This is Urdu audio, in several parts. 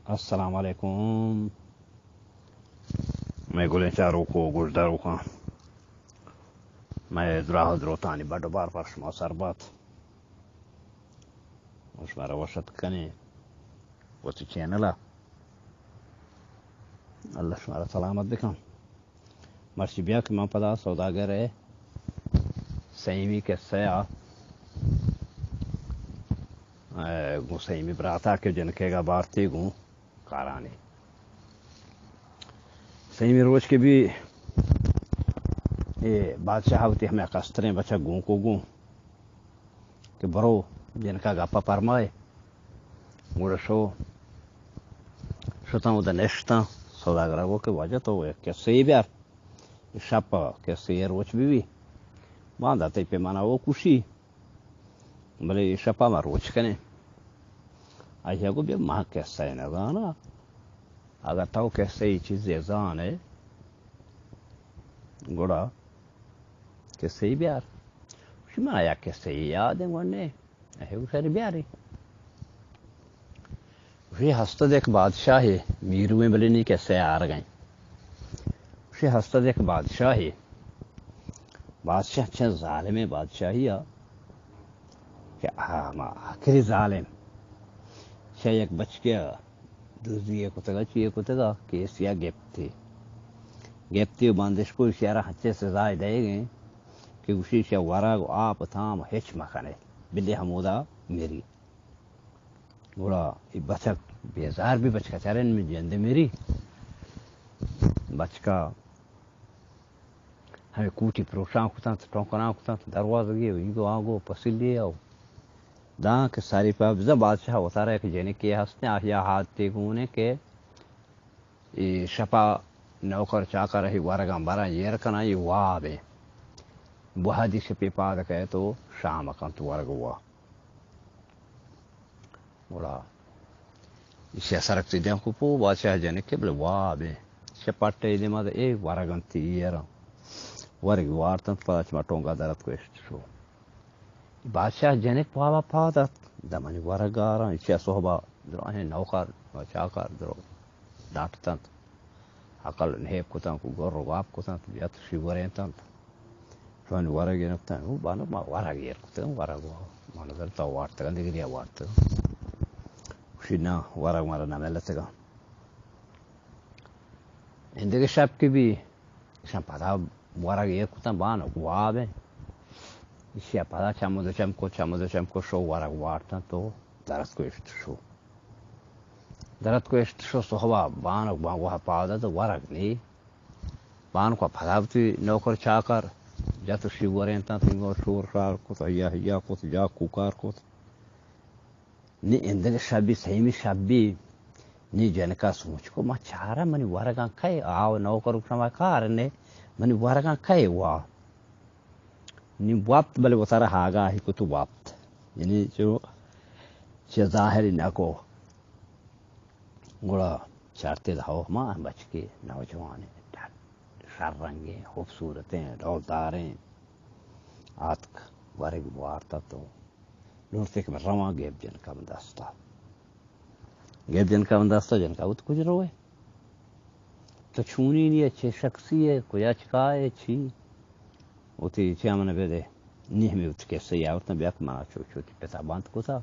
السلام علیکم. میں گلیں چاروں کو گوشداروں کا میں دراہ دروتانی بڑھ بار پر شما سربات شمارا وشت کنی وتی چینلا اللہ شمارا سلامت بکن مرشی بیا کہ من پدا سوداگر ہے سیمی کے سیا گو سیمی براتا کے جنکے گا بارتی گوں کارانی سیمی روز کے بھی یہ بادشاہ ہوتی ہمیں قستریں بچہ گوں کو گوں کہ برو جن کا گپا پرمائے گوڑا شتا ہوں دا نشتا سوداگر وہ کہ وجہ تو کیسے ہی بیار شپ کیسے یہ روچ بھی باندھا تے پہ مانا وہ کشی بلے شپا ما روچ کنے آئیے کو بھی ماں کیسا ہے نگانا اگر تاو کیسے ہی چیز زان ہے گوڑا کیسے ہی بیار اسی میں آیا کیسے ہی یاد ہے ورنے اے وہ ساری بیاری اسی ہستا دیکھ بادشاہ ہے میرویں بلے نہیں کیسے آر گئیں اسی ہستا دیکھ بادشاہ ہے بادشاہ چھے ظالم بادشاہی کہ آخری ظالم چھے یک بچ گیا دوزیے کو تگا چیئے کو تگا کیسیا گیپتی و باندش کو اشیارہ ہچے سزائے دے گئے کہ اسی سے ورگ آپ تھام ہچ مکھنے بلی حمودہ میری گوڑا بچک بیزار بھی بچ کا چرن میں جندے میری بچ کا ہمیں کوٹی پروشان کتا ٹونکنا کتا دروازہ گئے ایگو آگو پسیل لیا داں کہ ساری پا بزا بادشاہ ہوتا رہے کہ جنہیں کیا ہستے آہیا ہاتھ تیگونے کہ شپا نوکر چاکر رہی ورگاں برا یہ رکنا یہ وابے بہادی شپی پاد کہے تو شام کن تو ورگ ہوا بڑا اسے سرکتی دیں کو پو بادشاہ جنہیں کہ بلے وابے شپاٹے دے مادا اے ورگاں تیرا ورگ وارتن پدا چما ٹونگا درد کو اشتشو بادشاہ جنک پاوا پادت دمانی ورگارا اسے صحبہ درو نوکر چاکر درو دانٹتن عقل نهيب كتان كجر واب كتان بيات شي ورين تان فان ورق ينقطع هو بانا ما ورق يركتان ورق ما نزل توارت كان دغري وارت وشينا ورق ما نعملتها عندك شاب كبي شان پدا ورق يركتان بانا وابه اشيا پدا چمو کو شو ورق وارتان تو درست کو شو درد کو اشتشو صحبہ بانو بانگوہ پاودا تو ورگ نی بانو کا پھدابتی نوکر چاکر جاتو شیورین تا تنگو شور شار کت ہیا کت جا کوکار کت نی اندگ شبی سیمی شبی نی جنکا سوچ کو ما چارا منی ورگان کئی آو نوکر شما کارنے منی ورگان کئی وا نی وقت بلے وطارا ہاگا ہی کتو وقت یعنی جو چه ظاہری نکو گوڑا چارتے دہو ماں بچ کے نوجوان شر رنگیں خوبصورتیں ڈولداریں آتک ورگ وارتا تو لورتے کہ رواں گیب جن کا بنداستا جن کا ات کچھ روئے تو چھونی نہیں اچھے شخصی ہے کوئی اچکائے چھی اوتی چیامن بیدے نیہمی ات کے سیاورتن بیاک مانا چوتی پیتا باند کو تھا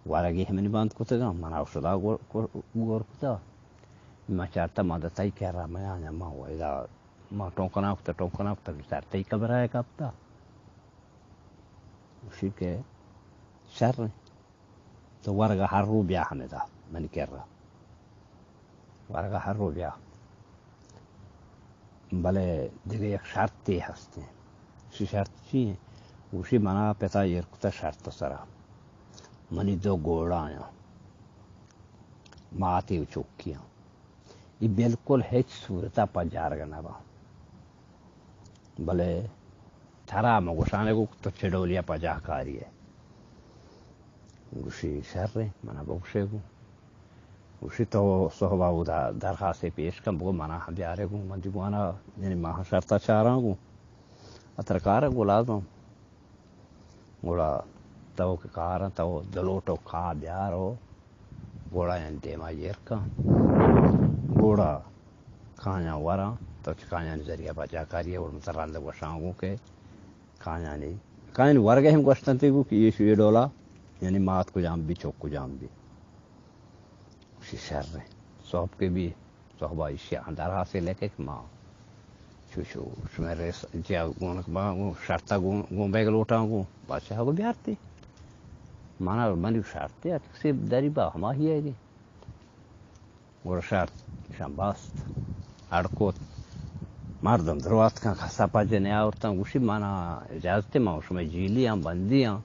ورگی ہمیں باند کو تگا منا شدا گور کتا ما چارتا ما دتائی کہہ رہا میں آنا ما ہوا اذا ما ٹونکنا کتا چارتا ہی کبر آئے کبتا اسی کے شر تو ورگا ہر رو بیا ہمیں دا میں نے کہہ رہا ورگا ہر رو بیا بلے دیگه یک شرطی هستی اسی شرط چیه اسی منا پتا یرکتا شرط سرا منی دو گوڑایا ماتی و چوکیاں یہ بالکل ہیچ صورتا پا جارگا نبا بلے تھرا مگوشانے کو تو چڑولیا پا جا کاری ہے گوشی شر رہے منا بگوشے گو گوشی تو صحبہ ہو درخواست پیش کم بگو منا ہم بیارے گو من دی گوانا یعنی ماہ شرطا چارا گو اترکار گو لازم گوڑا تو کہ کارا تو دلوٹو کھا بیارو گوڑا دیما یرکا گوڑا کھانا ورا تو کھانا ذریعہ بچا کریے اور متراند گوشانگوں کے کھانا نہیں کھانا ورگے ہم گوشتنتے گو کہ یہ ڈولا یعنی مات کو جام بھی چوک کو جام بھی اسی شر رہے صحب کے بھی صحبہ اسی اندر حاصل ہے کہ ماں چوچو میرے جیا گون شرطہ گون بیگ لوٹاں گو بادشاہ کو بیارتی مانا منی شرطے سے داری با ہما ہی ہے گی گوڑا شرط شنباست اڑکوت مردم دروات کن خسا پاجے نیا اورتاں گوشی مانا اجازتے ماں شما جیلیاں بندیاں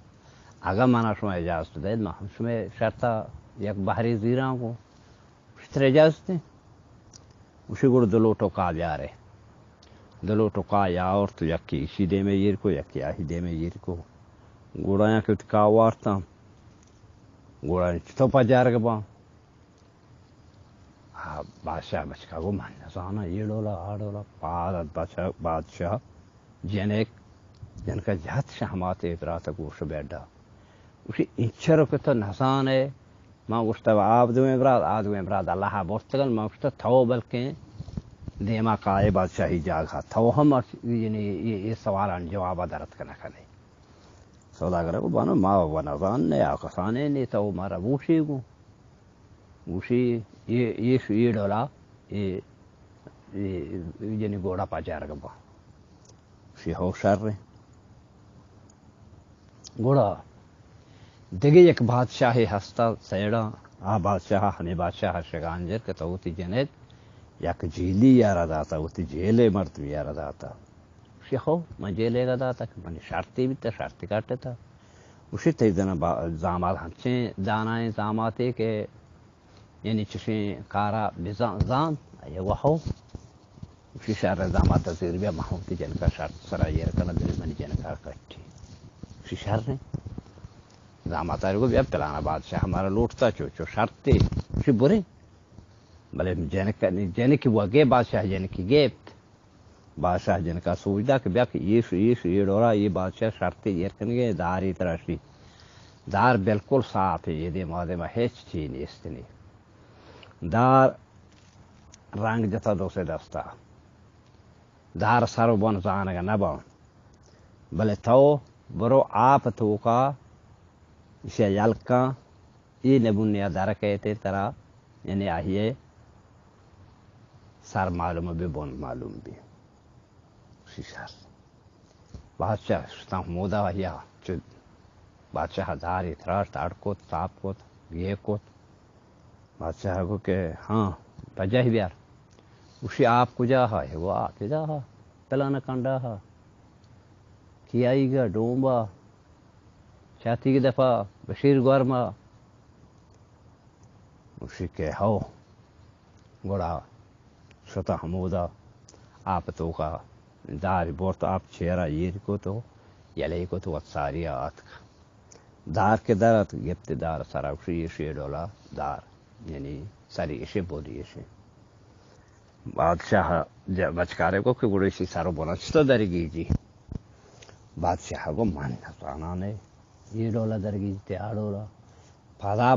اگا مانا شما اجازت دید ماں شما شرطہ یک بحری زیران کو اشتر اجازتے اسی گوڑا دلو ٹوکا بیارے دلو ٹوکا یا اور تو یکی اسی دے میں یہ کو یکی آہی دے میں یہ کو گوڑا یا کہ اتکا وارتا گوڑا چتو پا جارگ با بادشاہ بچکا گو من نزانا یہ ڈولا آ ڈولا پادت بادشاہ جن کا جہت شہمات اتراتا گوش بیڈا اسی انچر کتا نزان ہے ماں گوشتا آب دو امراد اللہ بورتگل ماں گوشتا تھو بلکہ دیما قائے بادشاہی جاگا تھو ہم یعنی یہ سوالان جوابا درت کنا کنے سوداگر کو بانو ما و نزان نے آکسانے نے تو مارا بوشی گو بوشی یہ ڈولا یہ یعنی گوڑا پا جارگ با اسی ہو شر رہے گوڑا دیگه یک بادشاہی ہستا سیڑا بادشاہ ہمیں بادشاہ شگانجر کہ تو تی جنید یک جیلی یارا داتا وہ تی جیلے مرد بھی یارا داتا اسی خو میں جیلے گا داتا کہ منی شرطی بھی تا شرطی کاٹے تھا اسی تی دنا زامات ہنچیں دانائیں زاماتے کہ یعنی چشیں کارا بزان یہ وحو اسی شہر زامات تذیر بیا محوتی جن کا شرط سرا یہ رکنا دل منی جن کا کٹی اسی شہر نے زامات آئے گو بھی اب پلانا بادشاہ ہمارا لوٹتا چو شرط تے اسی برے بلے جن کی وہ گے بادشاہ جن کی گیپت بادشاہ جن کا سوچدا کہ بیا کہ یہ ڈورا یہ بادشاہ شرط یہ رکھنگے داری تراشی دار بالکل صاف ہے یہ دے مادے میں ہیچ چی نہیں استنی دار رنگ جتا دو سے دستا دار سرو بن زانگا نبان بلے تو برو آپ تو کا اسے یلکا یہ نبونیا درکیتے ترا یعنی آہیے سر معلوم بھی بن معلوم بھی اسی سر بادشاہ شتا مودا یا بادشاہ دار اتراش تاڑ کوت تاپ کوت یہ کوت بادشاہ کو کہ ہاں بجہ ہی بیار اسی آپ کو جا ہے وہ آتے جا پلانا کنڈا کی آئی گا ڈومبا شاتی کی دفعہ بشیر گورما اسی کے ہو گوڑا شتا حمودا آپ تو کا دار بورت آپ چہرہ یہ کو تو یلے کو تو ساری آت دار کے درت گپت دار سارا اسی ڈولا دار یعنی ساری اسے بولی اسے بادشاہ بچکارے کو کہ گوڑے سی سارو بولا چتا درگی جی بادشاہ کو من نسانا نے یہ ڈولا درگی جتے آڈولا پھادا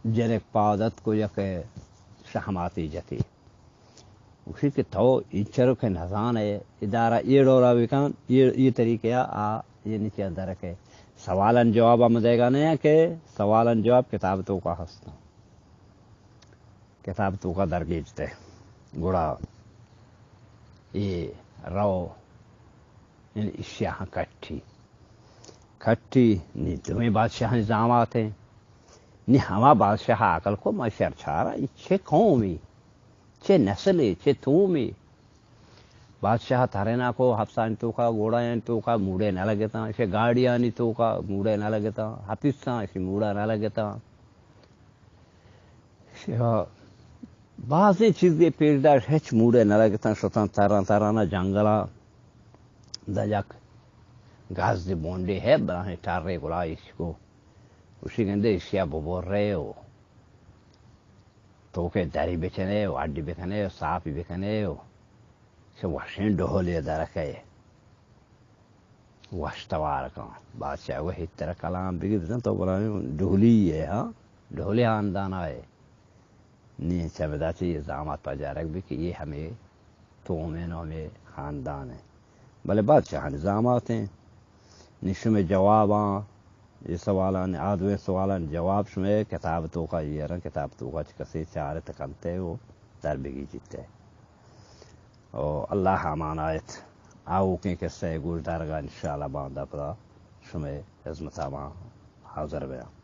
جنک پادت کو یک شہماتی جتی اسی کے تو انچرو کے نظان ہے ادارہ یہ ڈولا بکان یہ طریقے یہ نیچے اندر کے سوالن جواب ہم دے گا نہیں کہ سوالن جواب کتاب تو کا ہستا کتاب تو کا درگیجتے گوڑا یہ رو یعنی اشیاء کھٹی نی تمہیں بادشاہ نظامات ہیں نی ہما بادشاہ عقل کو مشر چھارا یہ چھے قومی چھے نسلی چھے تومی بادشاہ تھرینا کو حفظان تو کا گوڑا تو کا موڑے نہ لگتا اسے گاڑیانی تو کا موڑے نہ لگتا حفظان اسے موڑا نہ لگتا بعضی چیزیں پیرداش ہچ موڑے نہ لگتا شتان ترانا جنگلا دجک گاز دی بونڈے ہے براہنے ٹارے گلا اس کو اسی گندے اشیاء ببور رہے ہو تو کہ داری بکنے ہو اڈی بکنے ہو صافی بکنے ہو سے وحشین ڈہولی درکے وحشتوار کان بادشاہ وہی طرح کلام بگید تو بلا ڈہولی ہے ہاں ڈھولے خاندان آئے نہیں چمدا چاہیے زامات پا جا رک بھی کہ یہ ہمیں تومے نومے خاندان ہے بلے بادشاہ نظامات ہیں نشو میں جواب یہ سوالان آدھویں سوالان جواب شمیں کتاب تو کا یہ رن کتاب تو کا کسی چار تکمتے وہ در بگی جیتے اور اللہ امان آیت آو کے قصے گوش دارگاہ انشاءاللہ باندھا پدا شمیں عظمت آمان حاضر بیان